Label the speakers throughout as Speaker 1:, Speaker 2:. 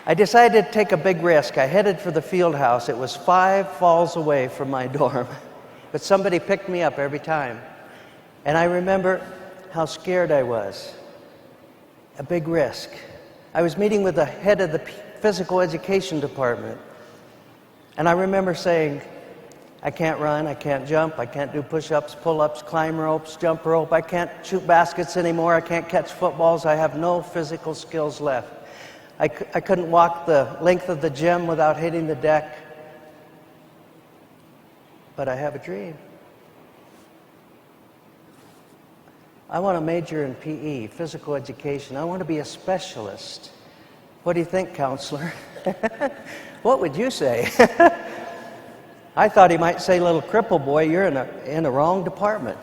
Speaker 1: I decided to take a big risk. I headed for the field house. It was 5 falls away from my dorm, but somebody picked me up every time. And I remember how scared I was. A big risk. I was meeting with the head of the physical education department, and I remember saying, I can't run, I can't jump, I can't do push-ups, pull-ups, climb ropes, jump rope, I can't shoot baskets anymore, I can't catch footballs, I have no physical skills left. I couldn't walk the length of the gym without hitting the deck, but I have a dream. I want to major in PE, physical education. I want to be a specialist. What do you think, counselor? What would you say? I thought he might say, little cripple boy, you're in the wrong department.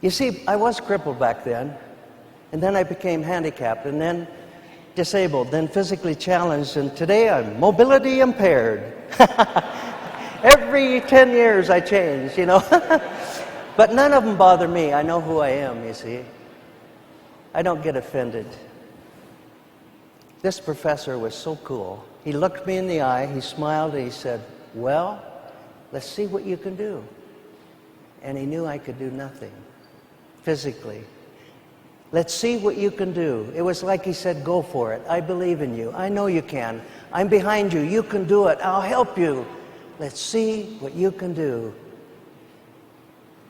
Speaker 1: You see, I was crippled back then, and then I became handicapped, and then disabled, then physically challenged, and today I'm mobility impaired. Every 10 years I change, you know. But none of them bother me. I know who I am, you see. I don't get offended. This professor was so cool. He looked me in the eye, he smiled, and he said, well, let's see what you can do. And he knew I could do nothing physically. Let's see what you can do. It was like he said, go for it. I believe in you. I know you can. I'm behind you. You can do it. I'll help you. Let's see what you can do.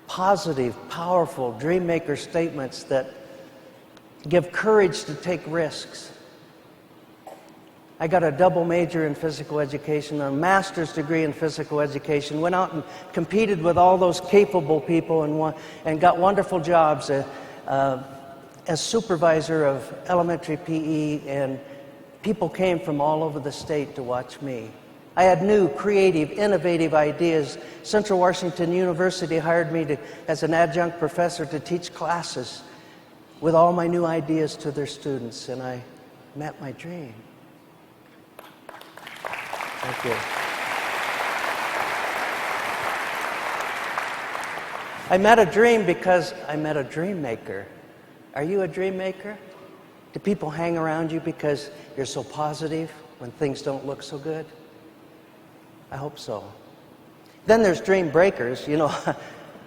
Speaker 1: Positive, powerful, dream maker statements that give courage to take risks. I got a double major in physical education, a master's degree in physical education, went out and competed with all those capable people and got wonderful jobs as supervisor of elementary PE, and people came from all over the state to watch me. I had new, creative, innovative ideas. Central Washington University hired me as an adjunct professor to teach classes with all my new ideas to their students, and I met my dream. Thank you. I met a dream because I met a dream maker. Are you a dream maker? Do people hang around you because you're so positive when things don't look so good? I hope so. Then there's dream breakers. You know,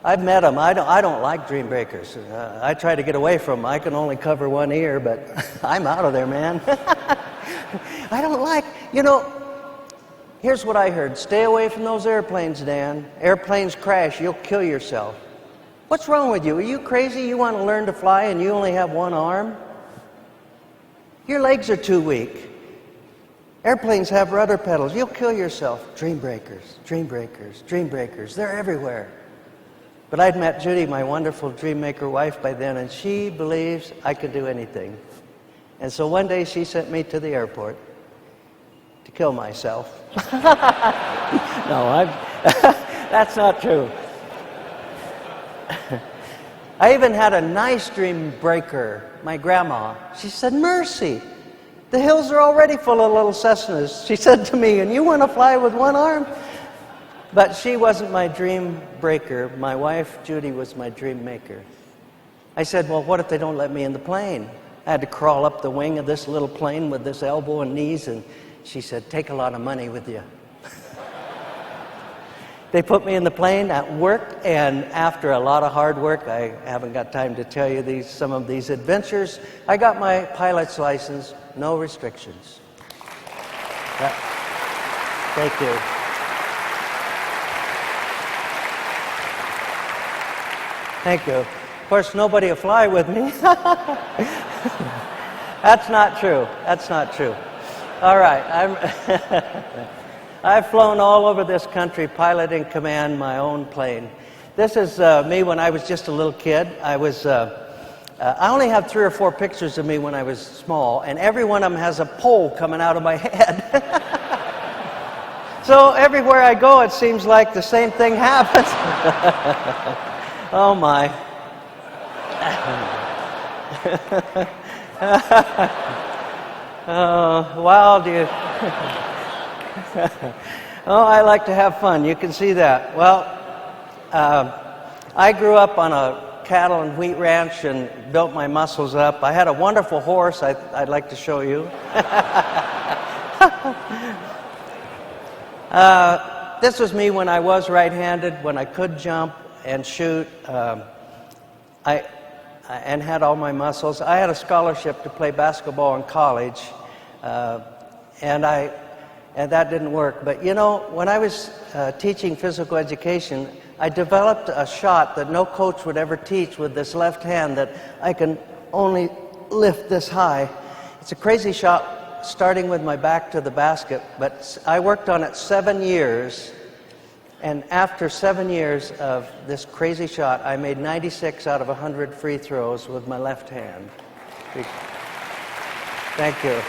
Speaker 1: I've met them. I don't like dream breakers. I try to get away from them. I can only cover one ear, but I'm out of there, man. I don't like, you know, here's what I heard. Stay away from those airplanes, Dan. Airplanes crash, you'll kill yourself. What's wrong with you? Are you crazy? You want to learn to fly and you only have one arm? Your legs are too weak. Airplanes have rudder pedals. You'll kill yourself. Dream breakers, dream breakers, dream breakers. They're everywhere. But I'd met Judy, my wonderful dream maker wife, by then, and she believes I could do anything. And so one day she sent me to the airport to kill myself. No, that's not true. I even had a nice dream breaker, my grandma. She said, Mercy, the hills are already full of little Cessnas. She said to me, and you want to fly with one arm? But she wasn't my dream breaker. My wife, Judy, was my dream maker. I said, well, what if they don't let me in the plane? I had to crawl up the wing of this little plane with this elbow and knees, and she said, take a lot of money with you. They put me in the plane at work, and after a lot of hard work, I haven't got time to tell you some of these adventures, I got my pilot's license, no restrictions. Thank you. Thank you. Of course, nobody will fly with me. That's not true. That's not true. All right. I've flown all over this country, pilot in command my own plane. This is me when I was just a little kid. I only have 3 or 4 pictures of me when I was small, and every one of them has a pole coming out of my head. So everywhere I go, it seems like the same thing happens. Oh my. Wow, dude. Oh, I like to have fun. You can see that. Well, I grew up on a cattle and wheat ranch and built my muscles up. I had a wonderful horse I'd like to show you. This was me when I was right-handed, when I could jump and shoot. And had all my muscles. I had a scholarship to play basketball in college, and that didn't work. But you know, when I was teaching physical education, I developed a shot that no coach would ever teach with this left hand that I can only lift this high. It's a crazy shot, starting with my back to the basket, but I worked on it 7 years. And after 7 years of this crazy shot, I made 96 out of 100 free throws with my left hand. Thank you.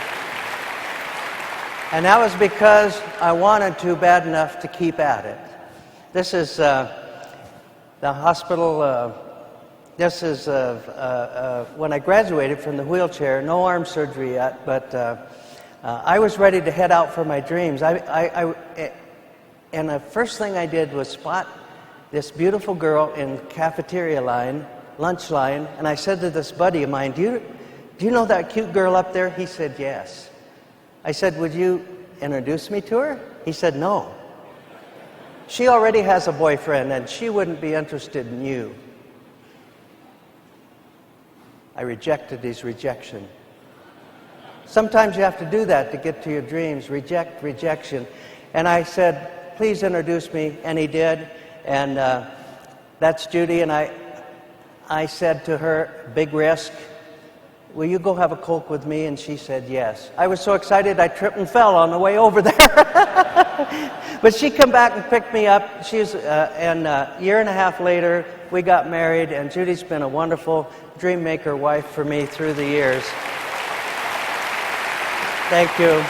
Speaker 1: And that was because I wanted to bad enough to keep at it. This is the hospital. This is when I graduated from the wheelchair, no arm surgery yet, but I was ready to head out for my dreams. And the first thing I did was spot this beautiful girl in cafeteria line, lunch line, and I said to this buddy of mine, do you know that cute girl up there? He said, yes. I said, would you introduce me to her? He said, no. She already has a boyfriend, and she wouldn't be interested in you. I rejected his rejection. Sometimes you have to do that to get to your dreams, rejection. And I said, please introduce me, and he did, and that's Judy, and I said to her, big risk, will you go have a Coke with me? And she said yes. I was so excited I tripped and fell on the way over there. But she came back and picked me up. And a year and a half later, we got married, and Judy's been a wonderful dream maker wife for me through the years. Thank you.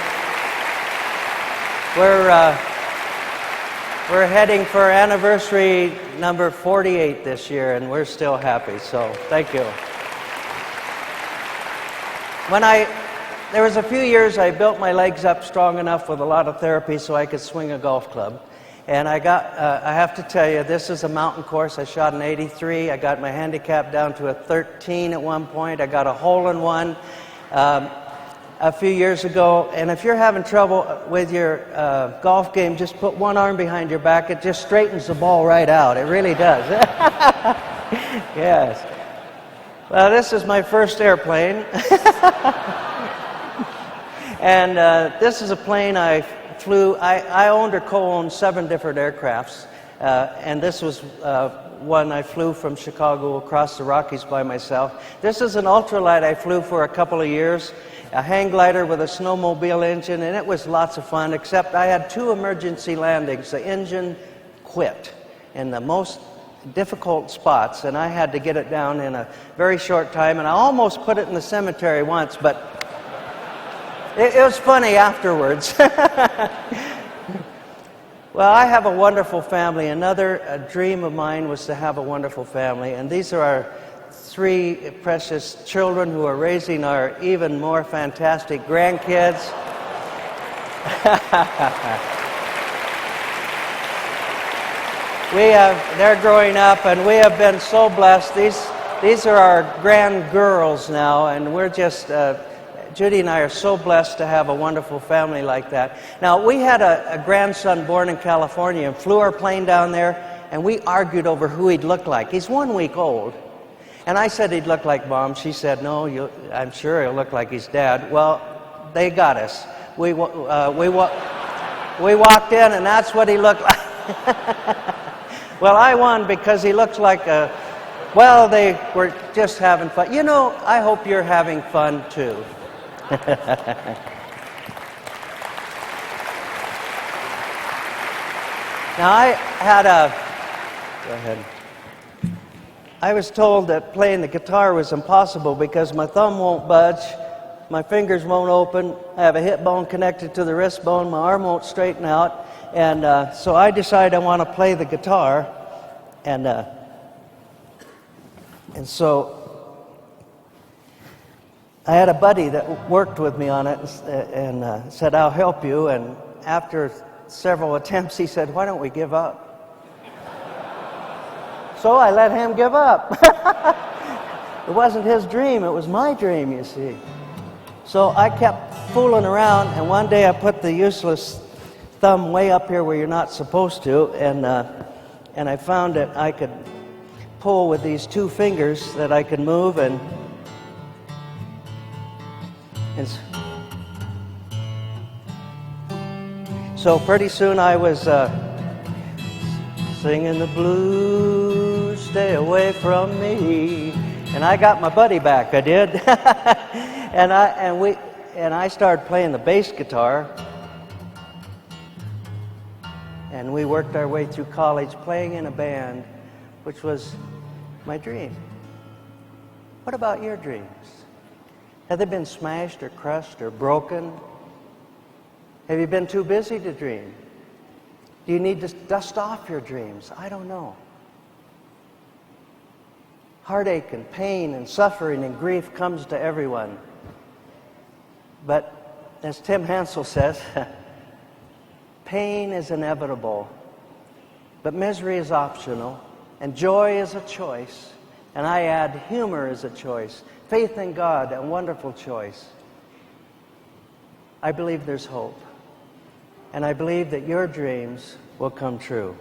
Speaker 1: We're heading for anniversary number 48 this year, and we're still happy, so thank you. There was a few years I built my legs up strong enough with a lot of therapy so I could swing a golf club. And I have to tell you, this is a mountain course. I shot an 83. I got my handicap down to a 13 at one point. I got a hole-in-one a few years ago, and if you're having trouble with your golf game, just put one arm behind your back. It just straightens the ball right out. It really does. Yes. Well, this is my first airplane. And this is a plane I flew. I owned or co-owned 7 different aircrafts, and this was one I flew from Chicago across the Rockies by myself. This is an ultralight I flew for a couple of years. A hang glider with a snowmobile engine, and it was lots of fun, except I had 2 emergency landings. The engine quit in the most difficult spots, and I had to get it down in a very short time, and I almost put it in the cemetery once, but it was funny afterwards. Well, I have a wonderful family. Another dream of mine was to have a wonderful family, and these are our 3 precious children who are raising our even more fantastic grandkids. They're growing up, and we have been so blessed. These are our grand girls now, and we're just, Judy and I are so blessed to have a wonderful family like that. Now, we had a grandson born in California and flew our plane down there, and we argued over who he'd look like. He's 1 week old. And I said he'd look like Mom. She said, no, I'm sure he'll look like his dad. Well, they got us. We walked in, and that's what he looked like. Well, I won because he looks like well, they were just having fun. You know, I hope you're having fun, too. Now, I had go ahead. I was told that playing the guitar was impossible because my thumb won't budge, my fingers won't open, I have a hip bone connected to the wrist bone, my arm won't straighten out, and so I decided I want to play the guitar, and so I had a buddy that worked with me on it and said, I'll help you, and after several attempts he said, why don't we give up? So I let him give up. It wasn't his dream, it was my dream, you see. So I kept fooling around, and one day I put the useless thumb way up here where you're not supposed to, and I found that I could pull with these two fingers that I could move, and so pretty soon I was singing the blues, stay away from me, and I got my buddy back, I did. and I started playing the bass guitar, and we worked our way through college playing in a band, which was my dream. What about your dreams? Have they been smashed or crushed or broken? Have you been too busy to dream? Do you need to dust off your dreams? I don't know. Heartache and pain and suffering and grief comes to everyone. But as Tim Hansel says, pain is inevitable, but misery is optional, and joy is a choice. And I add humor is a choice. Faith in God, a wonderful choice. I believe there's hope. And I believe that your dreams will come true.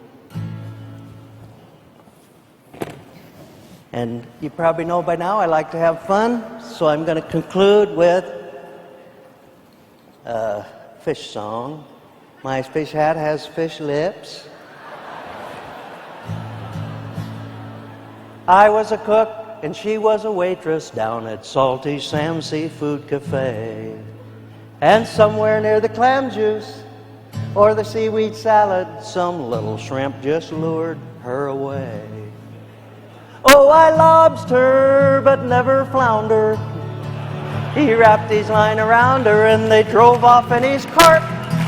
Speaker 1: And you probably know by now I like to have fun, so I'm going to conclude with a fish song. My fish hat has fish lips. I was a cook and she was a waitress down at Salty Sam Seafood Cafe. And somewhere near the clam juice or the seaweed salad, some little shrimp just lured her away. Oh, I lobster, but never flounder. He wrapped his line around her and they drove off in his cart.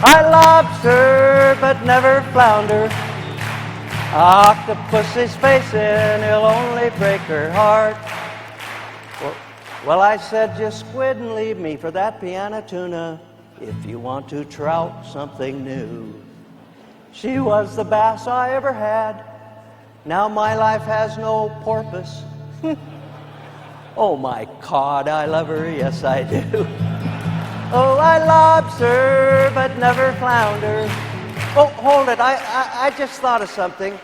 Speaker 1: I lobster, but never flounder. Octopus is facing, he'll only break her heart. Well, I said, just squid and leave me for that piano tuna if you want to trout something new. She was the bass I ever had. Now my life has no porpoise. Oh, my cod, I love her, yes I do. Oh, I lobster, but never flounder. Oh, hold it, I just thought of something.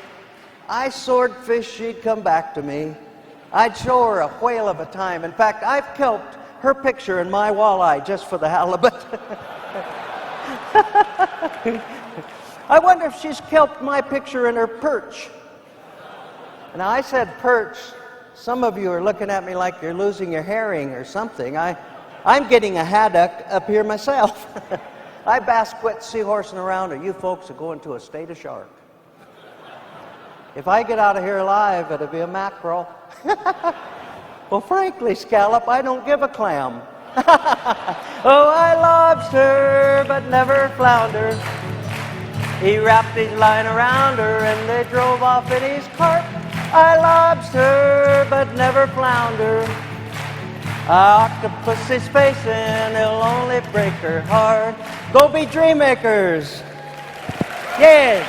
Speaker 1: I swordfish, she'd come back to me. I'd show her a whale of a time. In fact, I've kelped her picture in my walleye just for the halibut. I wonder if she's kelped my picture in her perch. And I said perch. Some of you are looking at me like you're losing your herring or something. I'm getting a haddock up here myself. I bass quit seahorsing around, or you folks are going to a state of shark. If I get out of here alive, it'll be a mackerel. Well, frankly, scallop, I don't give a clam. Oh, I lobster, but never flounder. He wrapped his line around her and they drove off in his cart. I lobster, but never flounder. Octopus is facing, he'll only break her heart. Go be dream makers. Yes.